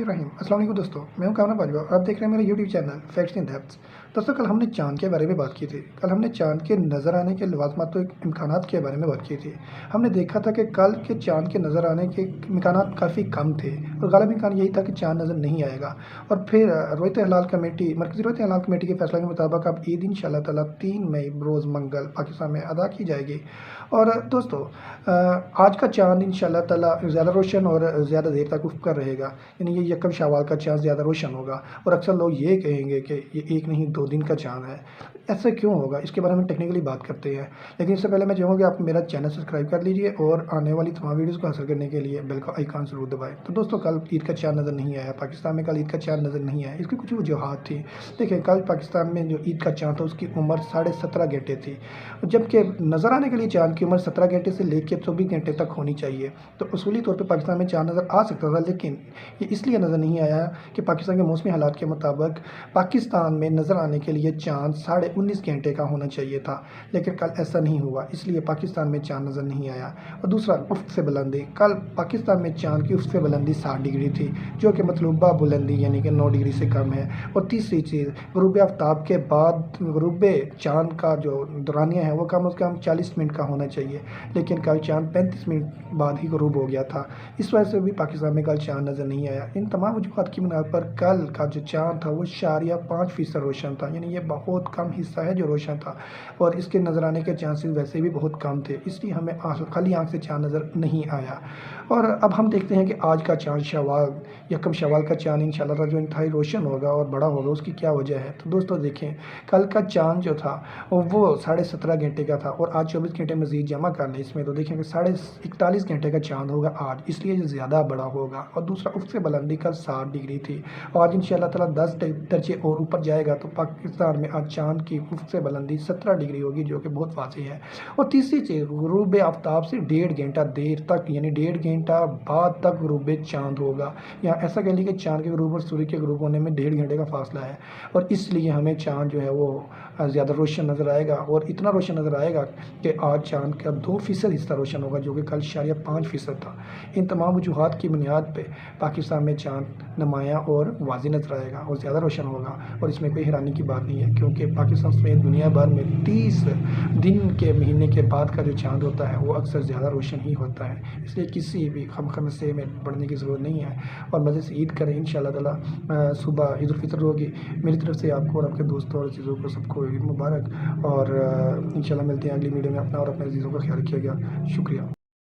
बिस्मिल्लाहिर्रहमानिर्रहीम। अस्सलाम वालेकुम दोस्तों, मैं हूं कामना बाजवा और आप देख रहे हैं मेरा YouTube channel facts in depth. दोस्तों, कल हमने चांद के बारे में बात की थी। कल हमने चांद के नज़र आने के लवाज़मात तो इम्कानात के बारे में बात की थी। हमने देखा था कि कल के चांद के नज़र आने के इम्कानात काफ़ी कम थे और गालिब इम्कान यही था कि चांद नज़र नहीं आएगा। और फिर रोयत हिलाल कमेटी मरकज़ी रोयत हिलाल कमेटी के फैसले के मुताबिक अब ईद इंशाअल्लाह ताला 3 मई रोज़ मंगल पाकिस्तान में अदा की जाएगी। और दोस्तों, आज का चांद इंशाअल्लाह ताला ज़्यादा रोशन और ज़्यादा देर तक उफ़ कर रहेगा, यानी ये यकम शवाल का चाँद ज़्यादा रोशन होगा। और अक्सर लोग ये कहेंगे कि ये एक नहीं 2 दिन का चाँद है। ऐसा क्यों होगा, इसके बारे में टेक्निकली बात करते हैं। लेकिन इससे पहले मैं चाहूँगा कि आप मेरा चैनल सब्सक्राइब कर लीजिए और आने वाली तमाम वीडियोज़ को हासिल करने के लिए बेल का आइकन ज़रूर दबाएँ। तो दोस्तों, कल ईद का चाँद नज़र नहीं आया, पाकिस्तान में कल ईद का चाँद नज़र नहीं आया। इसकी कुछ वजूहात थी। देखिए, कल पाकिस्तान में जो ईद का चाँद था उसकी उम्र 17.5 घंटे थी, जबकि नज़र आने के लिए चाँद की उम्र 17 घंटे से लेकर 24 घंटे तक होनी चाहिए। तो उसूली तौर पर पाकिस्तान में चाँद नज़र आ सकता था, लेकिन ये इसलिए नज़र नहीं आया कि पाकिस्तान के मौसमी हालात के मुताबिक पाकिस्तान में नज़र आने के लिए चाँद 19.5 घंटे का होना चाहिए था। लेकिन कल ऐसा नहीं हुआ, इसलिए पाकिस्तान में चाँद नज़र नहीं आया। और दूसरा, उफ़्क़ से बुलंदी। कल पाकिस्तान में चाँद की उफ़्क़ से बुलंदी 60 डिग्री थी, जो कि मतलूबा बुलंदी यानी कि 9 डिग्री से कम है। और तीसरी चीज़, ग़ुरूब आफ्ताब के बाद ग़ुरूब चाँद का जो दौरानिया है वो कम से कम 40 मिनट का होना चाहिए, लेकिन कल चाँद 35 मिनट बाद ही ग़ुरूब हो गया था। इस वजह से भी पाकिस्तान में कल चाँद नज़र नहीं आया। इन तमाम वजूहात की बुनियाद पर कल का जो चाँद था वो 5% रोशन था, यानी ये बहुत कम हिस्सा है जो रोशन था। और इसके नज़र आने के चांसेस वैसे भी बहुत कम थे, इसलिए हमें खाली आँख से चाँद नज़र नहीं आया। और अब हम देखते हैं कि आज का चाँद शवाल यकम शवाल का चाँद इंशाअल्लाह जो इंतहाई रोशन होगा और बड़ा होगा, उसकी क्या वजह है। तो दोस्तों देखें, कल का चाँद जो था वो 17.5 घंटे का था और आज 24 घंटे मज़ीद जमा कर लें इसमें, तो देखें कि 41 घंटे का चाँद होगा आज, इसलिए ये ज़्यादा बड़ा होगा। और दूसरा, उफ़्क़ से बुलंदी कल 60 डिग्री थी और आज इंशाअल्लाह ताला 10 दर्जे और ऊपर जाएगा, तो पाकिस्तान में आज चाँद की उफ़्क़ से बुलंदी 17 डिग्री होगी, जो कि बहुत वाज़ेह है। और तीसरी चीज़, ग़ुरूब आफ्ताब से 1.5 घंटा देर तक, यानी 1.5 घंटा बाद तक ग़ुरूब चाँद होगा। या ऐसा कह लीजिए कि चाँद के ग़ुरूब और सूर्य के ग़ुरूब होने में 1.5 घंटे का फासला है, और इसलिए हमें चाँद जो है वो ज़्यादा रोशन नज़र आएगा। और इतना रोशन नज़र आएगा कि आज चाँद का 2% हिस्सा रोशन होगा, जो कि कल 5% था। इन तमाम वजूहात की बुनियाद पे पाकिस्तान में चाँद नुमायाँ और वाज़ेह नज़र आएगा और ज़्यादा रोशन होगा। और इसमें कोई हैरानी की बात नहीं है, क्योंकि पाकिस्तान समेत दुनिया भर में 30 दिन के महीने के बाद का जो चाँद होता है वो अक्सर ज़्यादा रोशन ही होता है। इसलिए किसी भी खमखमसे में पड़ने की ज़रूरत नहीं है और मज़े से ईद करें इंशाअल्लाह ताला। सुबह ईद उल फितर होगी। मेरी तरफ से आपको और आपके दोस्तों और चीज़ों को सबको ईद मुबारक। और इंशाअल्लाह मिलते हैं अगली वीडियो में। अपना और अपने अज़ीज़ों का ख्याल रखिएगा। शुक्रिया।